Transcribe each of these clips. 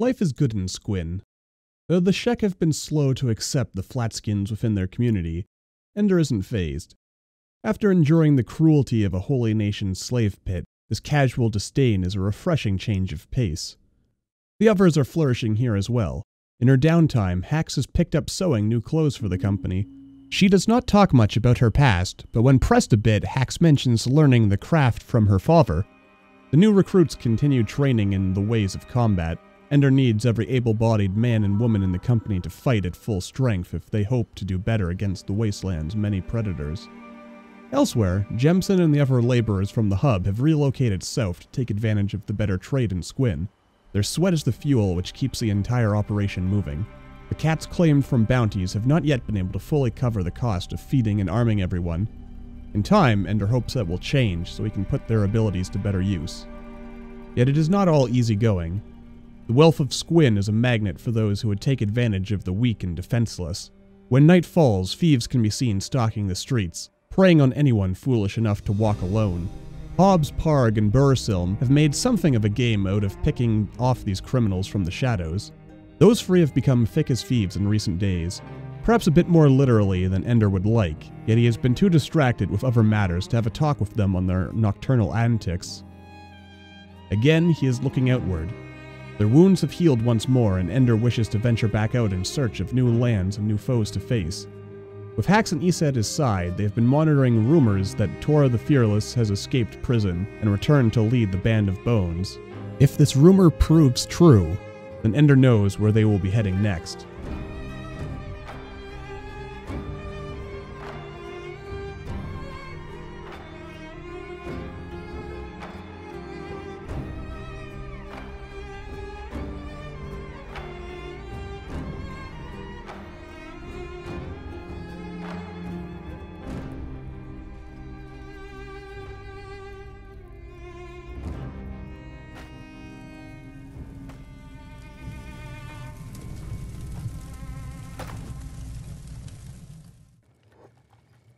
Life is good in Squin. Though the Shek have been slow to accept the Flatskins within their community, Ender isn't fazed. After enduring the cruelty of a holy nation's slave pit, this casual disdain is a refreshing change of pace. The others are flourishing here as well. In her downtime, Hax has picked up sewing new clothes for the company. She does not talk much about her past, but when pressed a bit, Hax mentions learning the craft from her father. The new recruits continue training in the ways of combat. Ender needs every able-bodied man and woman in the company to fight at full strength if they hope to do better against the wasteland's many predators. Elsewhere, Jemson and the other laborers from the hub have relocated south to take advantage of the better trade in Squin. Their sweat is the fuel which keeps the entire operation moving. The cats claimed from bounties have not yet been able to fully cover the cost of feeding and arming everyone. In time, Ender hopes that will change so he can put their abilities to better use. Yet it is not all easy going. The wealth of Squin is a magnet for those who would take advantage of the weak and defenseless. When night falls, thieves can be seen stalking the streets, preying on anyone foolish enough to walk alone. Hobbs, Parg, and Bursilm have made something of a game out of picking off these criminals from the shadows. Those three have become thick as thieves in recent days, perhaps a bit more literally than Ender would like, yet he has been too distracted with other matters to have a talk with them on their nocturnal antics. Again, he is looking outward. Their wounds have healed once more, and Ender wishes to venture back out in search of new lands and new foes to face. With Hax and Issa at his side, they have been monitoring rumors that Tora the Fearless has escaped prison and returned to lead the Band of Bones. If this rumor proves true, then Ender knows where they will be heading next.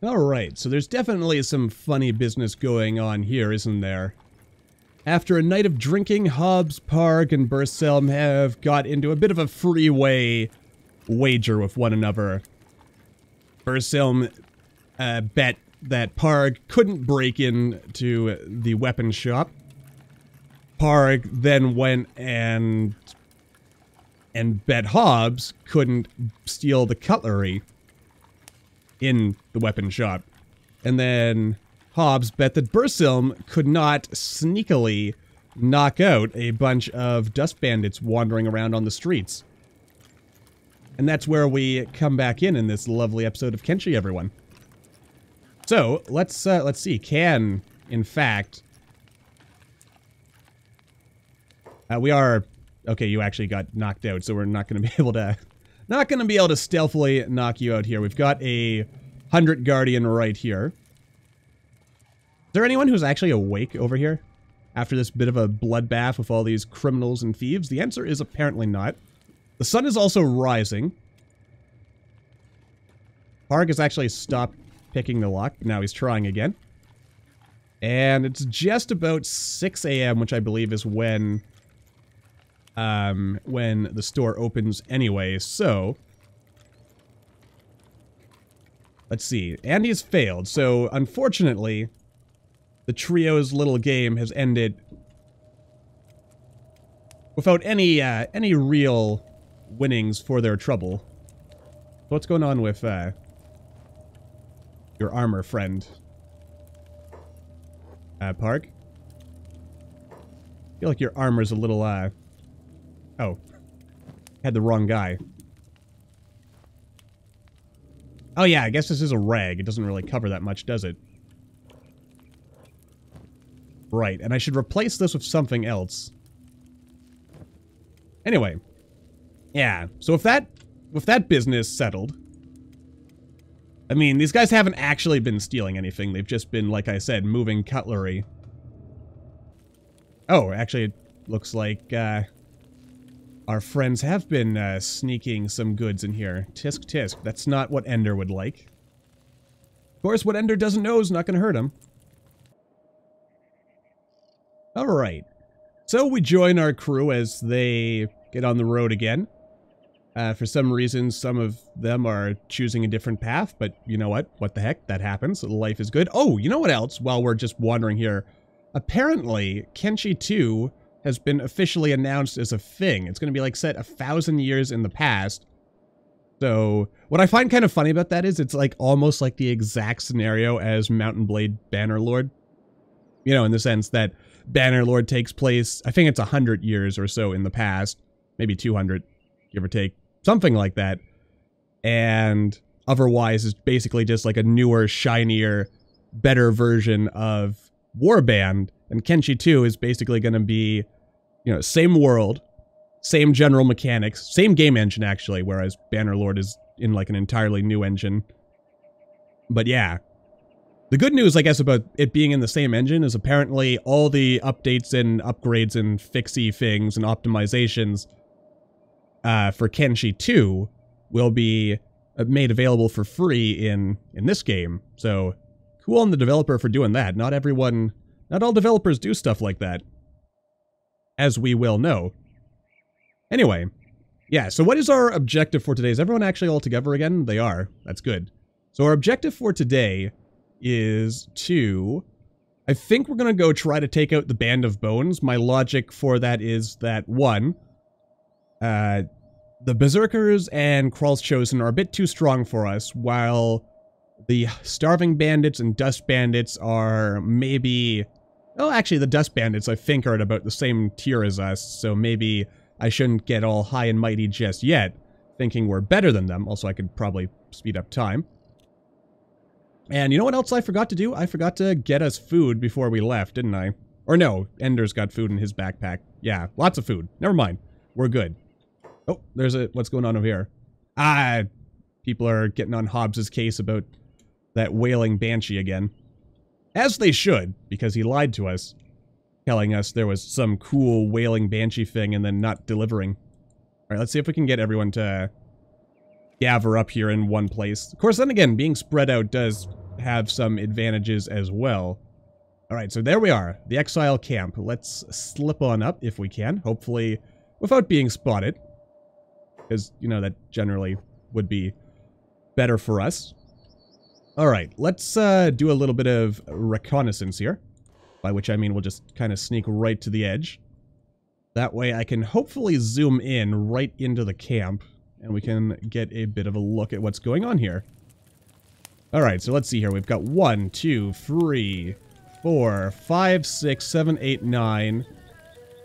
Alright, so there's definitely some funny business going on here, isn't there? After a night of drinking, Hobbs, Parg, and Burselm have got into a bit of a freeway wager with one another. Burselm bet that Parg couldn't break into the weapon shop. Parg then went and bet Hobbs couldn't steal the cutlery in the weapon shop. And then Hobbs bet that Bursilm could not sneakily knock out a bunch of dust bandits wandering around on the streets. And that's where we come back in this lovely episode of Kenshi, everyone. So, let's see. Can, in fact... we are... Okay, you actually got knocked out, so we're not going to be able to... Not going to be able to stealthily knock you out here. We've got a 100 Guardian right here. Is there anyone who's actually awake over here? After this bit of a bloodbath with all these criminals and thieves? The answer is apparently not. The sun is also rising. Parg has actually stopped picking the lock. Now he's trying again. And it's just about 6 a.m., which I believe is when the store opens anyway, so... Let's see. Andy's failed, so unfortunately, the trio's little game has ended without any real winnings for their trouble. What's going on with, your armor friend? Parg? I feel like your armor's a little, Oh. Had the wrong guy. Oh yeah, I guess this is a rag. It doesn't really cover that much, does it? Right, and I should replace this with something else. Anyway. Yeah, so with that business settled... I mean, these guys haven't actually been stealing anything. They've just been, like I said, moving cutlery. Oh, actually, it looks like, our friends have been sneaking some goods in here. Tisk tisk. That's not what Ender would like. Of course, what Ender doesn't know is not going to hurt him. Alright. So we join our crew as they get on the road again. For some reason, some of them are choosing a different path, but you know what? What the heck? That happens. Life is good. Oh, you know what else? While we're just wandering here, apparently, Kenshi 2 has been officially announced as a thing. It's going to be like set 1,000 years in the past. So, what I find kind of funny about that is it's like almost like the exact scenario as Mount & Blade Bannerlord. You know, in the sense that Bannerlord takes place, I think it's 100 years or so in the past, maybe 200, give or take, something like that. And otherwise is basically just like a newer, shinier, better version of Warband. And Kenshi 2 is basically going to be, you know, same world, same general mechanics, same game engine actually, whereas Bannerlord is in like an entirely new engine. But yeah. The good news, I guess, about it being in the same engine is apparently all the updates and upgrades and fixy things and optimizations for Kenshi 2 will be made available for free in this game. So, cool on the developer for doing that. Not all developers do stuff like that, as we will know. Anyway, yeah, so what is our objective for today? Is everyone actually all together again? They are. That's good. So our objective for today is to... I think we're going to go try to take out the Band of Bones. My logic for that is that, one, the Berserkers and Kral's Chosen are a bit too strong for us, while the Starving Bandits and Dust Bandits are maybe... Oh, actually, the Dust Bandits, I think, are at about the same tier as us, so maybe I shouldn't get all high and mighty just yet, thinking we're better than them. Also, I could probably speed up time. And you know what else I forgot to do? I forgot to get us food before we left, didn't I? Or no, Ender's got food in his backpack. Yeah, lots of food. Never mind. We're good. Oh, there's a... What's going on over here? Ah, people are getting on Hobbs's case about that wailing banshee again. As they should, because he lied to us, telling us there was some cool wailing banshee thing and then not delivering. Alright, let's see if we can get everyone to gather up here in one place. Of course, then again, being spread out does have some advantages as well. Alright, so there we are, the Exile Camp. Let's slip on up if we can, hopefully without being spotted. Because, you know, that generally would be better for us. Alright, let's do a little bit of reconnaissance here. By which I mean we'll just kind of sneak right to the edge. That way I can hopefully zoom in right into the camp. And we can get a bit of a look at what's going on here. Alright, so let's see here. We've got 1, 2, 3, 4, 5, 6, 7, 8, 9,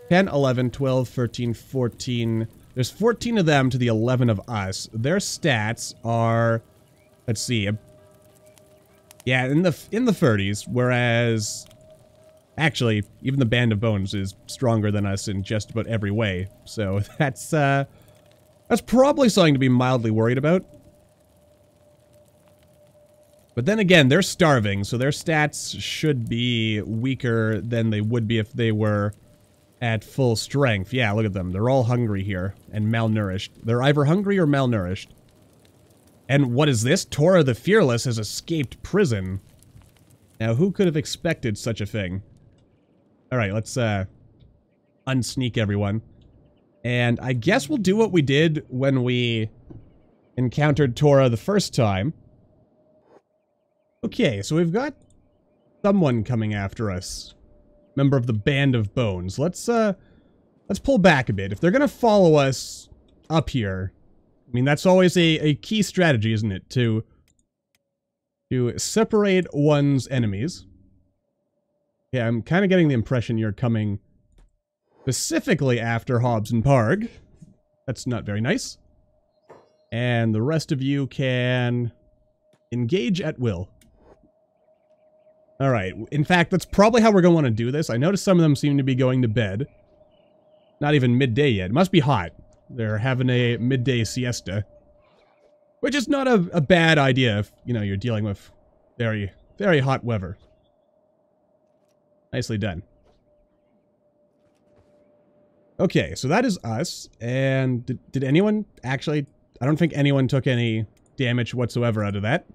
10, 11, 12, 13, 14. There's 14 of them to the 11 of us. Their stats are, let's see, yeah, in the 30s, whereas actually, even the Band of Bones is stronger than us in just about every way. So that's probably something to be mildly worried about. But then again, they're starving, so their stats should be weaker than they would be if they were at full strength. Yeah, look at them. They're all hungry here and malnourished. They're either hungry or malnourished. And what is this? Tora the Fearless has escaped prison. Now, who could have expected such a thing? Alright, let's unsneak everyone. And I guess we'll do what we did when we encountered Tora the first time. Okay, so we've got someone coming after us. Member of the Band of Bones. Let's pull back a bit. If they're gonna follow us up here, I mean, that's always a key strategy, isn't it? To separate one's enemies. Yeah, I'm kind of getting the impression you're coming specifically after Hobbs and Parg. That's not very nice. And the rest of you can engage at will. Alright, in fact, that's probably how we're going to want to do this. I noticed some of them seem to be going to bed. Not even midday yet. It must be hot. They're having a midday siesta. Which is not a bad idea if, you know, you're dealing with very, very hot weather. Nicely done. Okay, so that is us. And did anyone actually... I don't think anyone took any damage whatsoever out of that.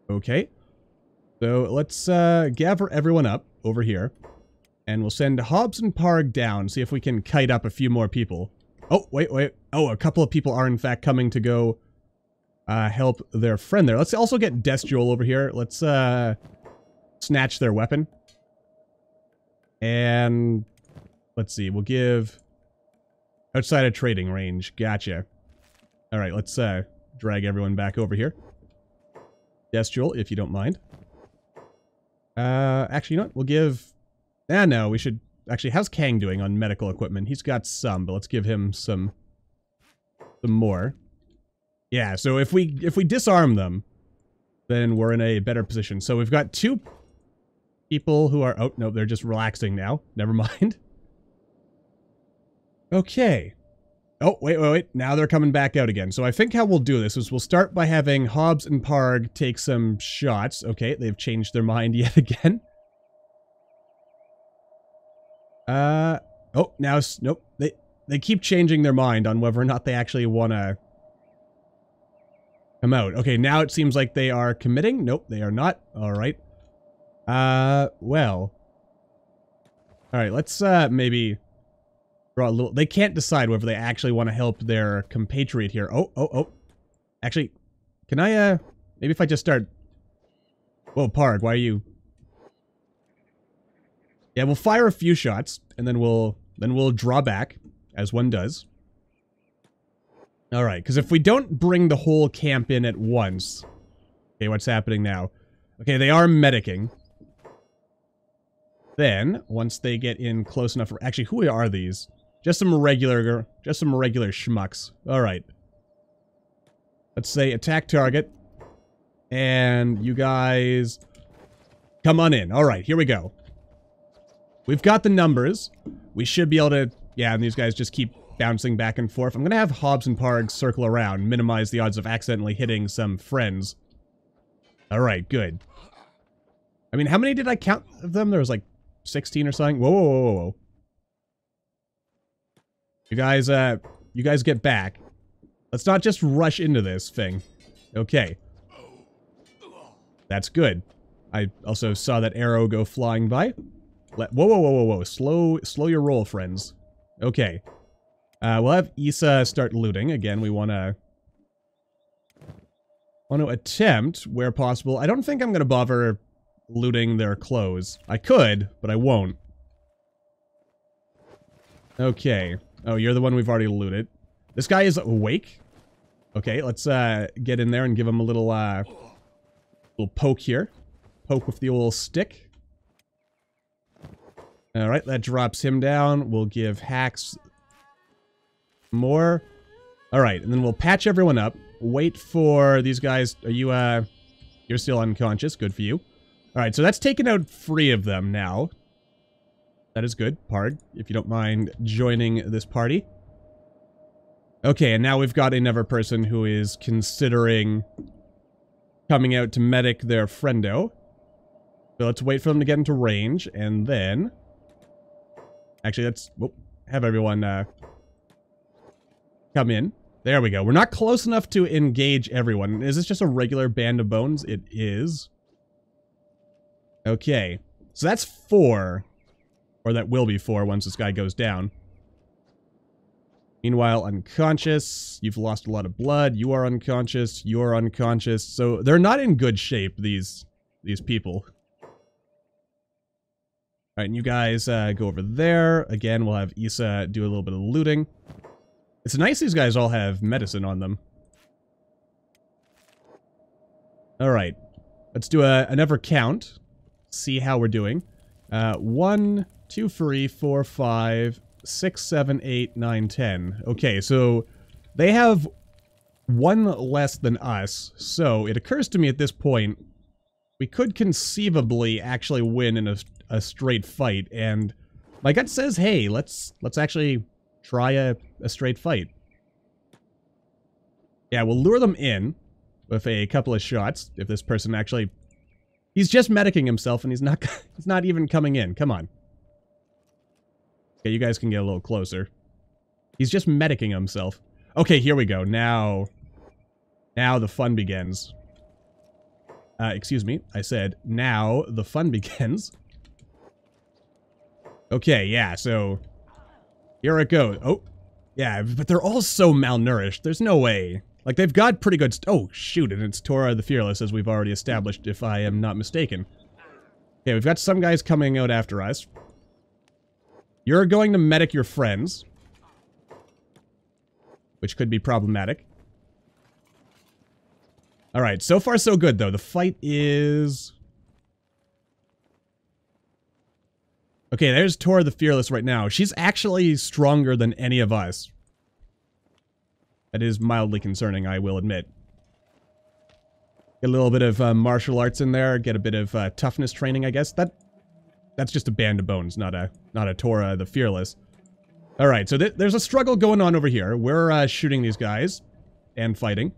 Okay. So let's gather everyone up over here. And we'll send Hobbs and Parg down, see if we can kite up a few more people. Oh, wait. Oh, a couple of people are in fact coming to go help their friend there. Let's also get Destrial over here. Let's snatch their weapon. And let's see, we'll give outside of trading range. Gotcha. Alright, let's drag everyone back over here. Destrial, if you don't mind. Actually, you know what? We'll give... no, we should... Actually, how's Kang doing on medical equipment? He's got some, but let's give him some more. Yeah, so if we disarm them, then we're in a better position. So we've got 2 people who are... Oh, no, they're just relaxing now. Never mind. Okay. Oh, wait. Now they're coming back out again. So I think how we'll do this is we'll start by having Hobbs and Parg take some shots. Okay, they've changed their mind yet again. Oh, now... Nope. They keep changing their mind on whether or not they actually want to come out. Okay, now it seems like they are committing. Nope, they are not. Alright. Well. Alright, let's, maybe... draw a little... They can't decide whether they actually want to help their compatriot here. Oh. Actually, can I, maybe if I just start... Whoa, Parg, why are you... Yeah, we'll fire a few shots, and then we'll draw back, as one does. Alright, because if we don't bring the whole camp in at once... Okay, what's happening now? Okay, they are medicing. Then, once they get in close enough... Actually, who are these? Just some regular schmucks. Alright. Let's say attack target. And you guys... come on in. Alright, here we go. We've got the numbers. We should be able to... Yeah, and these guys just keep bouncing back and forth. I'm gonna have Hobbs and Parg circle around, minimize the odds of accidentally hitting some friends. Alright, good. I mean, how many did I count of them? There was like 16 or something. Whoa. You guys get back. Let's not just rush into this thing. Okay. That's good. I also saw that arrow go flying by. Whoa. Slow your roll, friends. Okay. We'll have Issa start looting. Again, we want to attempt, where possible. I don't think I'm going to bother looting their clothes. I could, but I won't. Okay. Oh, you're the one we've already looted. This guy is awake. Okay, let's get in there and give him a little poke here. Poke with the old stick. Alright, that drops him down. We'll give Hacks more. Alright, and then we'll patch everyone up. Wait for these guys. Are you, you're still unconscious. Good for you. Alright, so that's taken out 3 of them now. That is good. Parg, if you don't mind joining this party. Okay, and now we've got another person who is considering coming out to medic their friendo. So let's wait for them to get into range, and then... Actually, let's have everyone come in. There we go. We're not close enough to engage everyone. Is this just a regular band of bones? It is. Okay. So that's 4. Or that will be 4 once this guy goes down. Meanwhile, unconscious. You've lost a lot of blood. You are unconscious. You're unconscious. So they're not in good shape, these people. Alright, and you guys go over there. Again, we'll have Issa do a little bit of looting. It's nice these guys all have medicine on them. Alright. Let's do another count. See how we're doing. 1, 2, 3, 4, 5, 6, 7, 8, 9, 10. Okay, so they have 1 less than us. So it occurs to me at this point, we could conceivably actually win in a straight fight. And my gut says, hey, let's actually try a straight fight. Yeah, we'll lure them in with a couple of shots. If this person actually... He's just medicing himself and he's not even coming in. Come on. Okay, you guys can get a little closer. He's just medicing himself. Okay, here we go. Now the fun begins. Excuse me. I said, now the fun begins. Okay, yeah, so here it goes. Oh, yeah, but they're all so malnourished. There's no way. Like, they've got pretty good... Oh, shoot, and it's Tora the Fearless, as we've already established, if I am not mistaken. Okay, we've got some guys coming out after us. You're going to medic your friends, which could be problematic. Alright, so far so good, though. The fight is... Okay, there's Tora the Fearless right now. She's actually stronger than any of us. That is mildly concerning, I will admit. Get a little bit of martial arts in there. Get a bit of toughness training, I guess. That's just a band of bones, not a Tora the Fearless. All right, so there's a struggle going on over here. We're shooting these guys and fighting.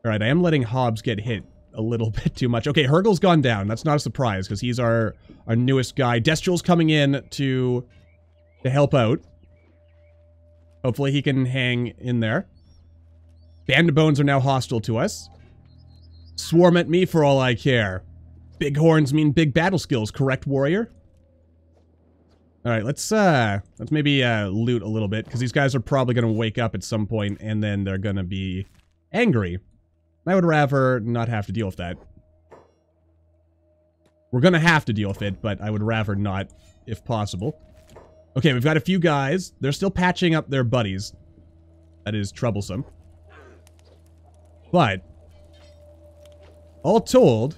All right, I am letting Hobbs get hit a little bit too much. Okay, Hergel's gone down. That's not a surprise because he's our newest guy. Destral's coming in to help out. Hopefully he can hang in there. Band of Bones are now hostile to us. Swarm at me for all I care. Big horns mean big battle skills, correct, warrior? Alright, let's maybe loot a little bit, because these guys are probably going to wake up at some point, and then they're going to be angry. I would rather not have to deal with that. We're going to have to deal with it, but I would rather not, if possible. Okay, we've got a few guys. They're still patching up their buddies. That is troublesome. But, all told,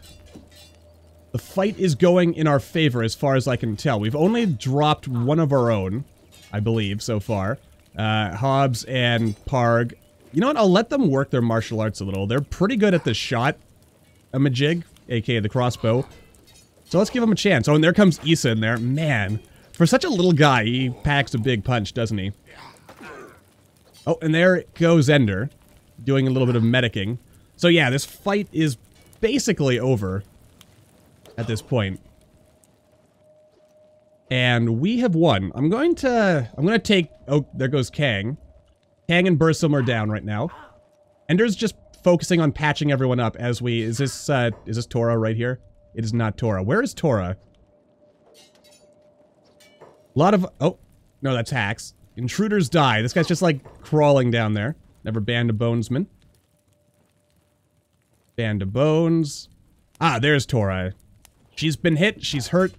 the fight is going in our favor as far as I can tell. We've only dropped one of our own, I believe, so far. Hobbs and Parg. You know what? I'll let them work their martial arts a little. They're pretty good at the shot-a-majig, aka the crossbow. So let's give them a chance. Oh, and there comes Issa in there. Man, for such a little guy, he packs a big punch, doesn't he? Oh, and there goes Ender, doing a little bit of medicing. So yeah, this fight is basically over at this point. And we have won. I'm going to take... Oh, there goes Kang. Kang and Bursum are down right now. Ender's just focusing on patching everyone up as we... Is this Tora right here? It is not Tora. Where is Tora? A lot of... Oh, no, that's hacks. Intruders die. This guy's just, like, crawling down there. Never Band of Bonesmen. Band of Bones. Ah, there's Tora. She's been hit. She's hurt.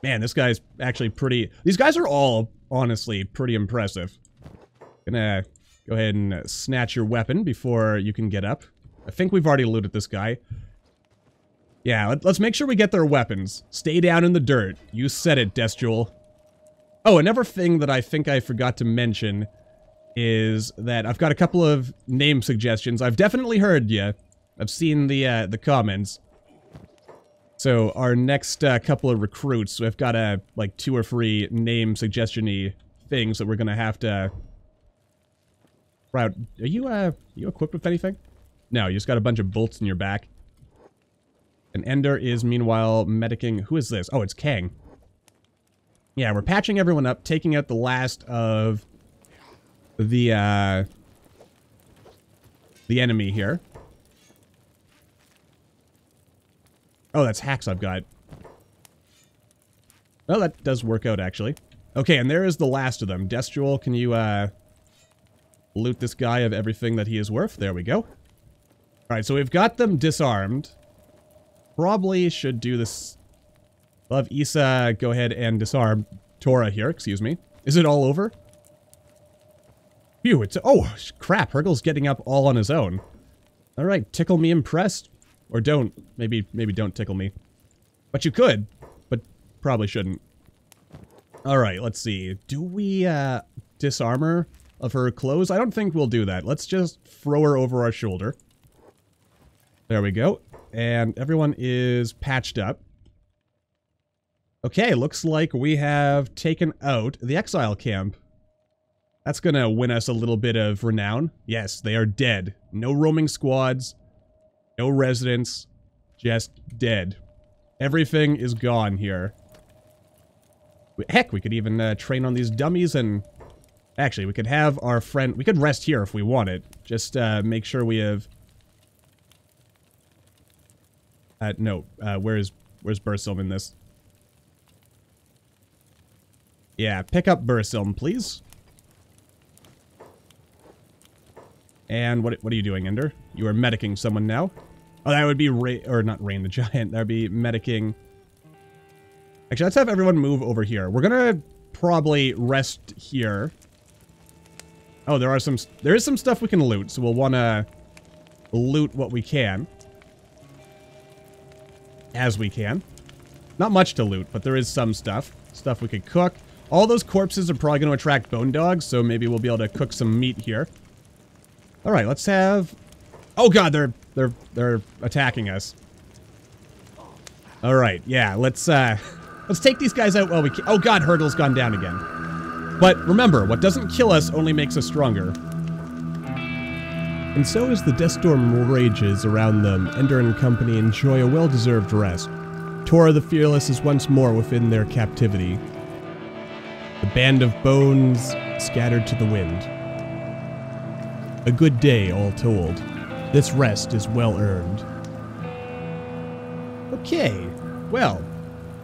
Man, this guy's actually pretty... These guys are all, honestly, pretty impressive. Gonna go ahead and snatch your weapon before you can get up. I think we've already looted this guy. Yeah, let's make sure we get their weapons. Stay down in the dirt. You said it, Destral. Oh, another thing that I think I forgot to mention is that I've got a couple of name suggestions. I've definitely heard you. I've seen the comments. So our next couple of recruits, we've got like 2 or 3 name suggestion-y things that we're gonna have to... Are you equipped with anything? No, you just got a bunch of bolts in your back. And Ender is, meanwhile, medicing... Who is this? Oh, it's Kang. Yeah, we're patching everyone up, taking out the last of the enemy here. Oh, that's hacks I've got. Oh, that does work out, actually. Okay, and there is the last of them. Destral, can you, loot this guy of everything that he is worth? There we go. Alright, so we've got them disarmed. Probably should do this... I'll have Issa go ahead and disarm Tora here, excuse me. Is it all over? Phew, it's... Oh, crap, Hergel's getting up all on his own. Alright, tickle me impressed. Or don't. Maybe don't tickle me. But you could. But probably shouldn't. Alright, let's see. Do we, disarm her of her clothes? I don't think we'll do that. Let's just throw her over our shoulder. There we go. And everyone is patched up. Okay, looks like we have taken out the exile camp. That's gonna win us a little bit of renown. Yes, they are dead. No roaming squads. No residents, just dead. Everything is gone here. Heck, we could even train on these dummies and... Actually, we could have our friend... We could rest here if we wanted. Just make sure we have... No, where's Bursum in this? Yeah, pick up Bursilm, please. And what are you doing, Ender? You are medicing someone now. Oh, that would be not Rain the Giant. That would be medicing. Actually, let's have everyone move over here. We're gonna probably rest here. Oh, there is some stuff we can loot, so we'll want to loot what we can. As we can. Not much to loot, but there is some stuff. Stuff we could cook. All those corpses are probably going to attract bone dogs, so maybe we'll be able to cook some meat here. All right, let's have... Oh god, they're attacking us. All right, yeah, let's take these guys out while we can. Oh god, Hurdle's gone down again. But remember, what doesn't kill us only makes us stronger. And so as the death storm rages around them, Ender and company enjoy a well-deserved rest. Tora the Fearless is once more within their captivity. The band of bones scattered to the wind. A good day, all told. This rest is well earned. Okay, well,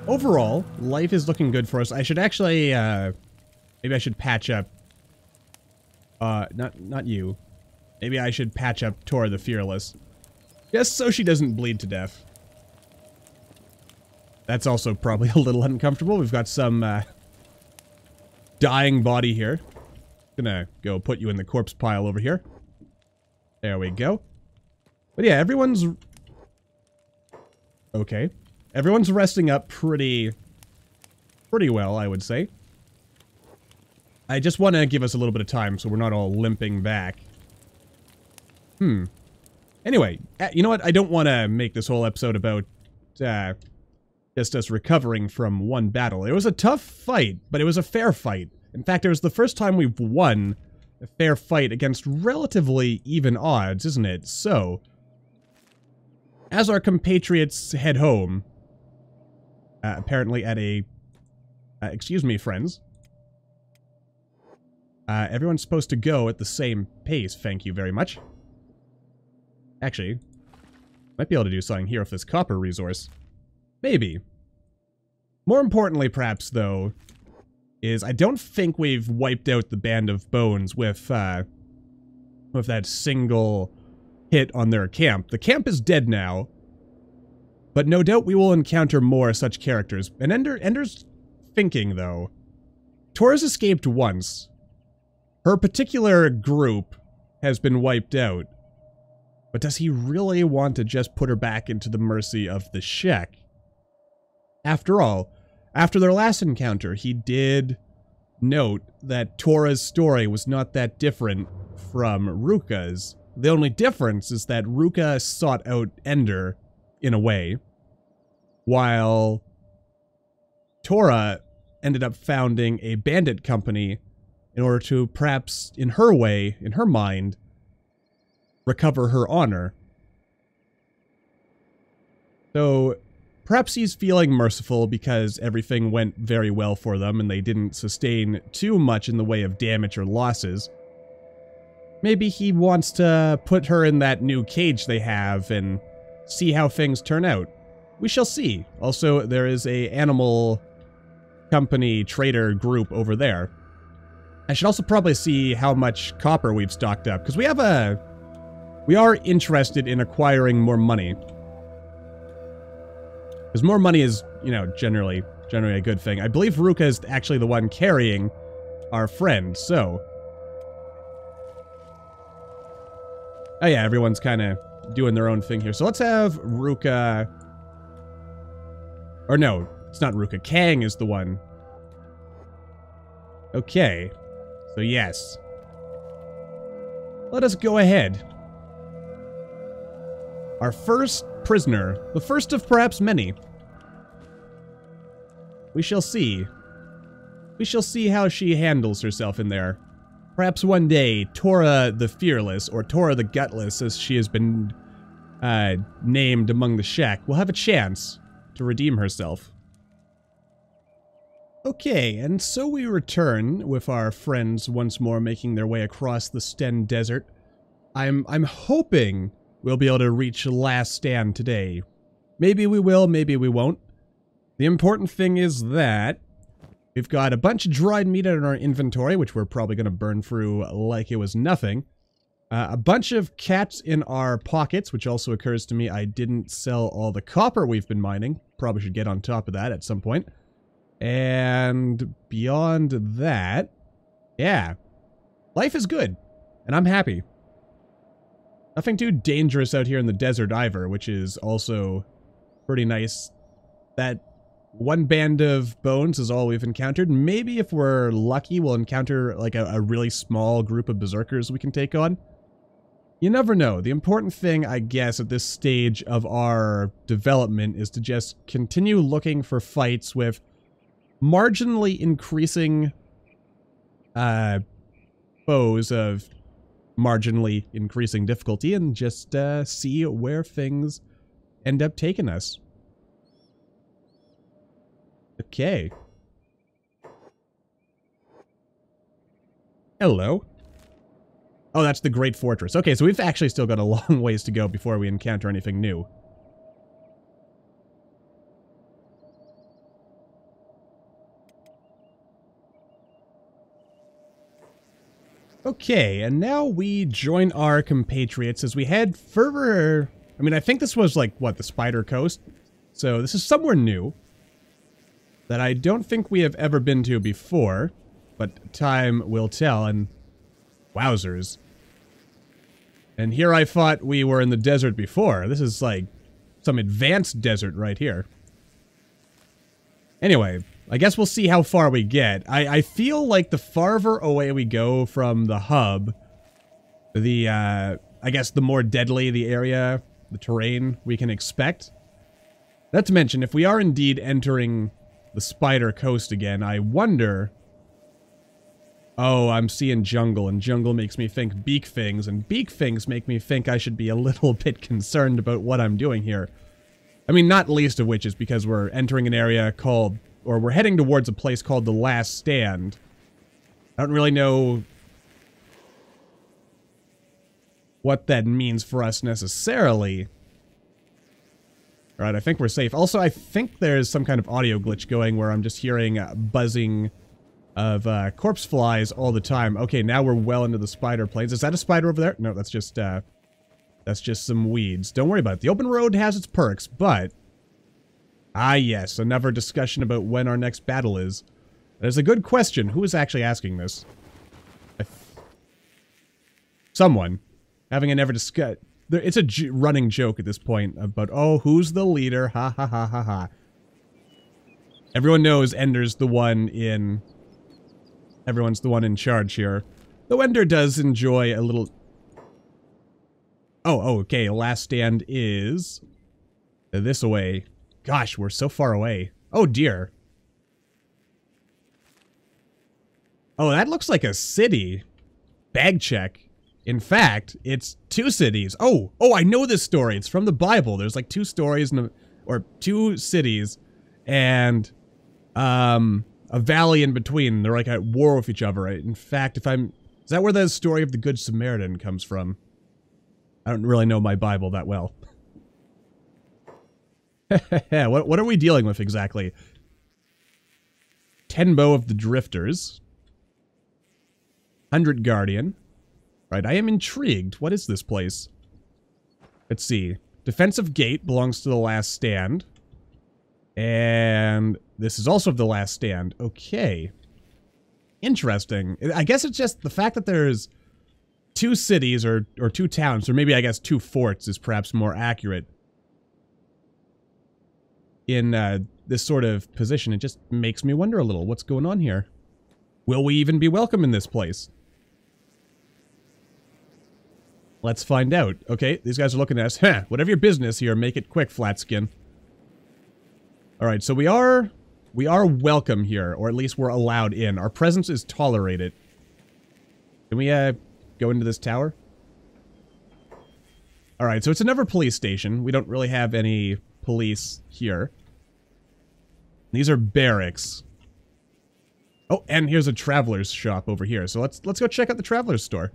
overall, life is looking good for us. I should actually, maybe I should patch up, not you. Maybe I should patch up Tora the Fearless. Just so she doesn't bleed to death. That's also probably a little uncomfortable. We've got some, dying body here. Gonna go put you in the corpse pile over here. There we go. But yeah, everyone's... Okay. Everyone's resting up pretty well, I would say. I just want to give us a little bit of time so we're not all limping back. Anyway, you know what? I don't want to make this whole episode about just us recovering from one battle. It was a tough fight, but it was a fair fight. In fact, it was the first time we've won a fair fight against relatively even odds, isn't it? So, as our compatriots head home, apparently at a... excuse me, friends. Everyone's supposed to go at the same pace, thank you very much. Actually, might be able to do something here with this copper resource. Maybe. More importantly, perhaps, though, is I don't think we've wiped out the Band of Bones with that single hit on their camp. The camp is dead now, but no doubt we will encounter more such characters. And Ender's thinking, though. Tora's escaped once. Her particular group has been wiped out. But does he really want to just put her back into the mercy of the Shek? After all, after their last encounter, he did note that Tora's story was not that different from Ruka's. The only difference is that Ruka sought out Ender, in a way, while Tora ended up founding a bandit company in order to, perhaps, in her way, in her mind, recover her honor. So, perhaps he's feeling merciful because everything went very well for them and they didn't sustain too much in the way of damage or losses. Maybe he wants to put her in that new cage they have and see how things turn out. We shall see. Also, there is a animal company trader group over there. I should also probably see how much copper we've stocked up, because we are interested in acquiring more money. Because more money is, you know, generally a good thing. I believe Ruka is actually the one carrying our friend, so... Oh yeah, everyone's kind of doing their own thing here. So let's have Ruka... Or no, it's not Ruka. Kang is the one. Okay. So yes. Let us go ahead. Our first prisoner. The first of perhaps many. We shall see. We shall see how she handles herself in there. Perhaps one day, Tora the Fearless, or Tora the Gutless, as she has been named among the Shek, will have a chance to redeem herself. Okay, and so we return with our friends once more making their way across the Sten Desert. I'm hoping we'll be able to reach Last Stand today. Maybe we will, maybe we won't. The important thing is that We've got a bunch of dried meat in our inventory, which we're probably going to burn through like it was nothing. A bunch of cats in our pockets, which also occurs to me I didn't sell all the copper we've been mining. Probably should get on top of that at some point. And beyond that, yeah, life is good, and I'm happy. Nothing too dangerous out here in the desert either, which is also pretty nice. That one band of bones is all we've encountered. Maybe if we're lucky, we'll encounter like a really small group of berserkers we can take on. You never know. The important thing, I guess, at this stage of our development is to just continue looking for fights with marginally increasing foes of marginally increasing difficulty and just see where things end up taking us. Okay. Hello. Oh, that's the Great Fortress. Okay, so we've actually still got a long ways to go before we encounter anything new. Okay, and now we join our compatriots as we head further. I mean, I think this was like, what, the Spider Coast? So this is somewhere new that I don't think we have ever been to before, but time will tell, and wowzers. And here I thought we were in the desert before. This is like some advanced desert right here. Anyway, I guess we'll see how far we get. I feel like the farther away we go from the hub, the, I guess the more deadly the area, the terrain we can expect. Not to mention, if we are indeed entering the Spider Coast again, I wonder... Oh, I'm seeing jungle, and jungle makes me think beak things, and beak things make me think I should be a little bit concerned about what I'm doing here. I mean, not least of which is because we're entering an area called, or we're heading towards a place called the Last Stand. I don't really know what that means for us necessarily. Alright, I think we're safe. Also, I think there's some kind of audio glitch going where I'm just hearing buzzing of corpse flies all the time. Okay, now we're well into the spider plains. Is that a spider over there? No, that's just some weeds. Don't worry about it. The open road has its perks, but... Ah, yes, another discussion about when our next battle is. That is a good question. Who is actually asking this? Someone. Having a never discuss... It's a running joke at this point about, oh, who's the leader? Ha ha ha ha ha. Everyone knows Ender's the one in... Everyone's the one in charge here. Though Ender does enjoy a little... Oh, okay. Last Stand is... this away. Gosh, we're so far away. Oh, dear. Oh, that looks like a city. Bag check. In fact, it's 2 cities. Oh, I know this story. It's from the Bible. There's like 2 stories, or 2 cities, and... a valley in between. They're like at war with each other. In fact, is that where the story of the Good Samaritan comes from? I don't really know my Bible that well. What are we dealing with exactly? Tenbo of the Drifters. 100 Guardian. Right, I am intrigued. What is this place? Let's see. Defensive Gate belongs to the Last Stand. And this is also the Last Stand. Okay. Interesting. I guess it's just the fact that there's 2 cities or 2 towns, or maybe I guess 2 forts is perhaps more accurate. In this sort of position, it just makes me wonder a little. What's going on here? Will we even be welcome in this place? Let's find out. Okay, these guys are looking at us. Heh, whatever your business here, make it quick, Flatskin. Alright, so we are welcome here, or at least we're allowed in. Our presence is tolerated. Can we, go into this tower? Alright, so it's another police station. We don't really have any police here. These are barracks. Oh, and here's a traveler's shop over here. So let's go check out the traveler's store.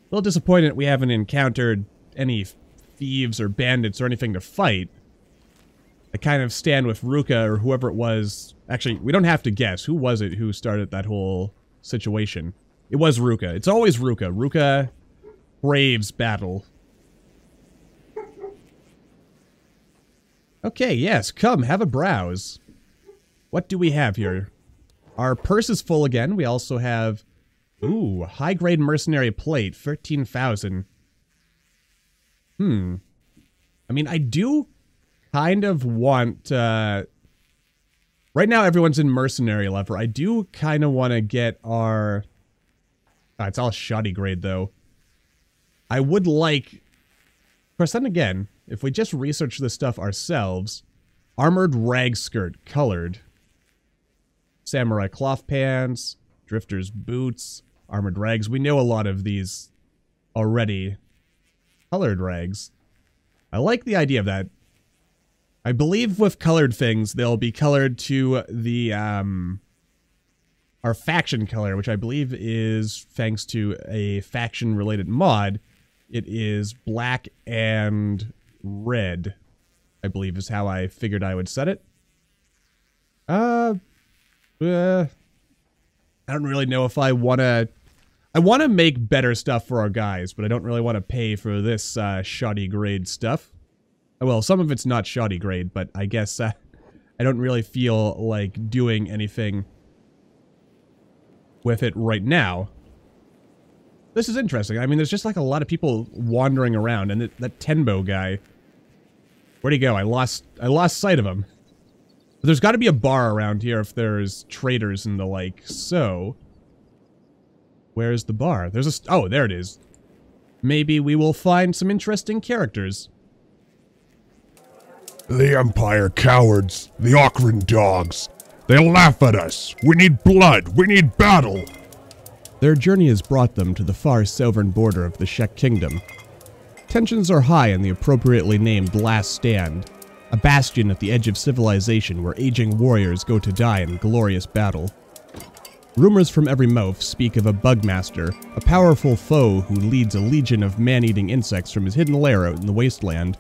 A little disappointed we haven't encountered any thieves or bandits or anything to fight. I kind of stand with Ruka or whoever it was Actually, we don't have to guess. Who was it who started that whole situation? It was Ruka. It's always Ruka. Ruka braves battle. Okay, yes, come, have a browse. What do we have here? Our purse is full again. We also have, ooh, high-grade mercenary plate, 13,000. I mean, I do kind of want, right now everyone's in mercenary level. I do kind of want to get our, it's all shoddy grade though. I would like, of course then again, if we just research this stuff ourselves, armored rag skirt, colored. Samurai cloth pants, drifter's boots, armored rags. We know a lot of these already. Colored rags. I like the idea of that. I believe with colored things, they'll be colored to the, our faction color, which I believe is, thanks to a faction-related mod, it is black and red, I believe is how I figured I would set it. I don't really know if I want to make better stuff for our guys, but I don't really want to pay for this shoddy grade stuff. Well, some of it's not shoddy grade, but I guess I don't really feel like doing anything with it right now. This is interesting. I mean, there's just like a lot of people wandering around, and that Tenbo guy, where'd he go? I lost sight of him. But there's got to be a bar around here if there's traders and the like. So, where's the bar? There's a... Oh, there it is. Maybe we will find some interesting characters. The Empire cowards. The Okran dogs. They laugh at us. We need blood. We need battle. Their journey has brought them to the far southern border of the Shek Kingdom. Tensions are high in the appropriately named Last Stand, a bastion at the edge of civilization where aging warriors go to die in glorious battle. Rumors from every mouth speak of a Bugmaster, a powerful foe who leads a legion of man-eating insects from his hidden lair out in the wasteland.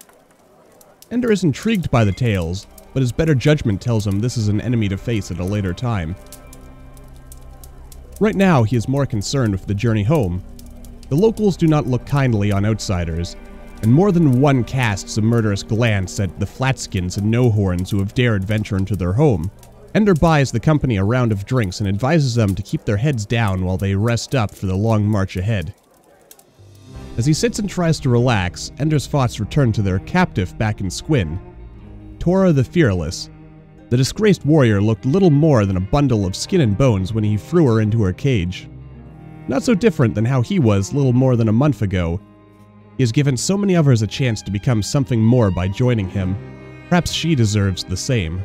Ender is intrigued by the tales, but his better judgment tells him this is an enemy to face at a later time. Right now, he is more concerned with the journey home. The locals do not look kindly on outsiders, and more than one casts a murderous glance at the flatskins and no-horns who have dared venture into their home. Ender buys the company a round of drinks and advises them to keep their heads down while they rest up for the long march ahead. As he sits and tries to relax, Ender's thoughts return to their captive back in Squin. Tora the Fearless. The disgraced warrior looked little more than a bundle of skin and bones when he threw her into her cage. Not so different than how he was little more than a month ago. He has given so many others a chance to become something more by joining him. Perhaps she deserves the same.